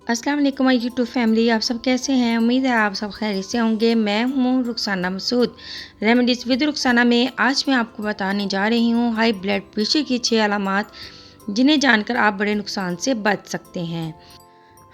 अस्सलाम वालेकुम my YouTube family. आप सब कैसे हैं? उम्मीद है आप सब खैरियत से होंगे। मैं हूँ रुखसाना मसूद। रेमेडीज़ विद रुखसाना में आज मैं आपको बताने जा रही हूँ हाई ब्लड प्रेशर की 6 अलामात, जिन्हें जानकर आप बड़े नुकसान से बच सकते हैं।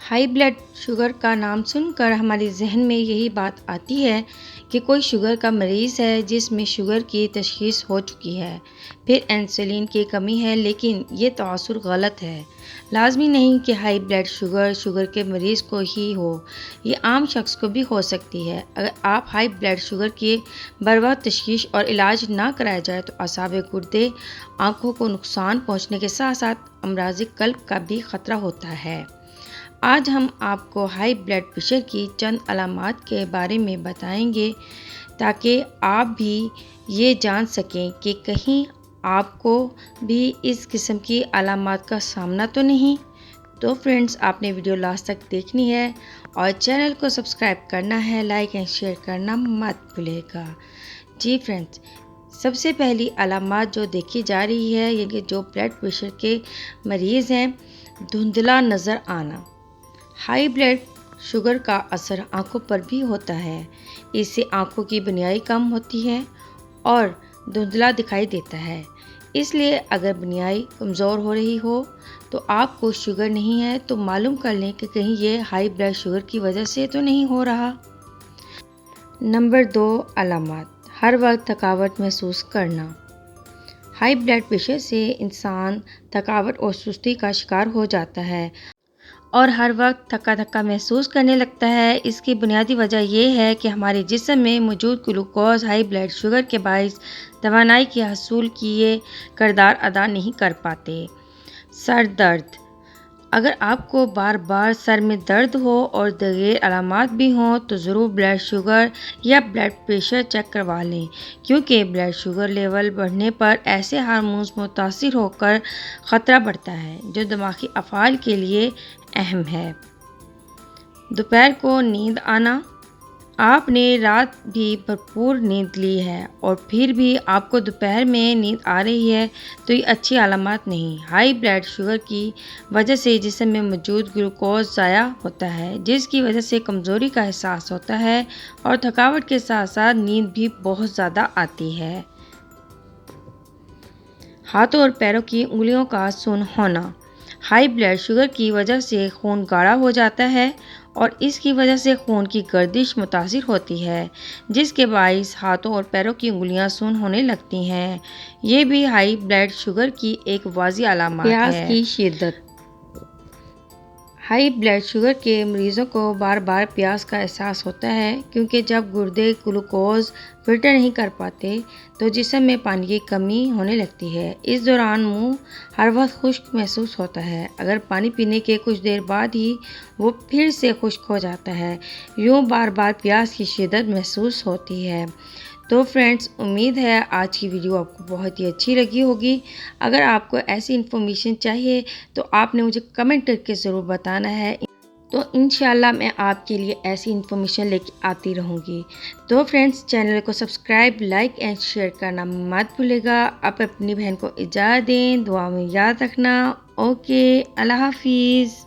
हाई ब्लड शुगर का नाम सुनकर हमारे जहन में यही बात आती है कि कोई शुगर का मरीज़ है जिसमें शुगर की तशख़ीस हो चुकी है, फिर इंसुलिन की कमी है, लेकिन ये तअस्सुर गलत है। लाजमी नहीं कि हाई ब्लड शुगर के मरीज़ को ही हो, ये आम शख्स को भी हो सकती है। अगर आप हाई ब्लड शुगर की बरवक्त तशख़ीस और इलाज ना कराया जाए तो असाब गुर्दे, आँखों को नुकसान पहुँचने के साथ साथ अमराज़ क़ल्ब का भी ख़तरा होता है। आज हम आपको हाई ब्लड प्रेशर की चंद अलामात के बारे में बताएंगे ताकि आप भी ये जान सकें कि कहीं आपको भी इस किस्म की अलामात का सामना तो नहीं। तो फ्रेंड्स, आपने वीडियो लास्ट तक देखनी है और चैनल को सब्सक्राइब करना है, लाइक एंड शेयर करना मत भूलिएगा। जी फ्रेंड्स, सबसे पहली अलामात जो देखी जा रही है, ये कि जो ब्लड प्रेशर के मरीज़ हैं, धुंधला नज़र आना। हाई ब्लड शुगर का असर आँखों पर भी होता है। इससे आँखों की बनियाई कम होती है और धुंधला दिखाई देता है। इसलिए अगर बनियाई कमज़ोर हो रही हो तो आपको शुगर नहीं है तो मालूम कर लें कि कहीं ये हाई ब्लड शुगर की वजह से तो नहीं हो रहा। नंबर 2, अलामात। हर वक्त थकावट महसूस करना। हाई ब्लड प्रेशर से इंसान थकावट और सुस्ती का शिकार हो जाता है और हर वक्त थका थका महसूस करने लगता है। इसकी बुनियादी वजह यह है कि हमारे जिस्म में मौजूद ग्लूकोज हाई ब्लड शुगर के बायस तवानाई के हसूल की ये किरदार अदा नहीं कर पाते। सर दर्द। अगर आपको बार बार सर में दर्द हो और दीगर अलामात भी हों तो ज़रूर ब्लड शुगर या ब्लड प्रेशर चेक करवा लें, क्योंकि ब्लड शुगर लेवल बढ़ने पर ऐसे हार्मोन्स मुतासिर होकर ख़तरा बढ़ता है जो दिमागी अफ़आल के लिए अहम है। दोपहर को नींद आना। आपने रात भी भरपूर नींद ली है और फिर भी आपको दोपहर में नींद आ रही है तो ये अच्छी अलामत नहीं। हाई ब्लड शुगर की वजह से जिस्म में मौजूद ग्लूकोज ज़ाया होता है, जिसकी वजह से कमज़ोरी का एहसास होता है और थकावट के साथ साथ नींद भी बहुत ज़्यादा आती है। हाथों और पैरों की उंगलियों का सुन्न होना। हाई ब्लड शुगर की वजह से खून गाढ़ा हो जाता है और इसकी वजह से खून की गर्दिश मुतासिर होती है, जिसके बायस हाथों और पैरों की उंगलियां सुन्न होने लगती हैं। ये भी हाई ब्लड शुगर की एक वाज़ेह अलामत है। प्यास की शिद्दत। हाई ब्लड शुगर के मरीज़ों को बार बार प्यास का एहसास होता है, क्योंकि जब गुर्दे ग्लूकोज फिल्टर नहीं कर पाते तो जिस्म में पानी की कमी होने लगती है। इस दौरान मुंह हर वक्त खुश्क महसूस होता है। अगर पानी पीने के कुछ देर बाद ही वो फिर से खुश्क हो जाता है। यूँ बार बार प्यास की शिद्दत महसूस होती है। तो फ्रेंड्स, उम्मीद है आज की वीडियो आपको बहुत ही अच्छी लगी होगी। अगर आपको ऐसी इन्फॉर्मेशन चाहिए तो आपने मुझे कमेंट करके ज़रूर बताना है, तो इंशाल्लाह मैं आपके लिए ऐसी इन्फॉर्मेशन लेके आती रहूँगी। तो फ्रेंड्स, चैनल को सब्सक्राइब, लाइक एंड शेयर करना मत भूलिएगा। आप अपनी बहन को इजाज़त दें, दुआ में याद रखना। ओके, अल्लाह हाफिज़।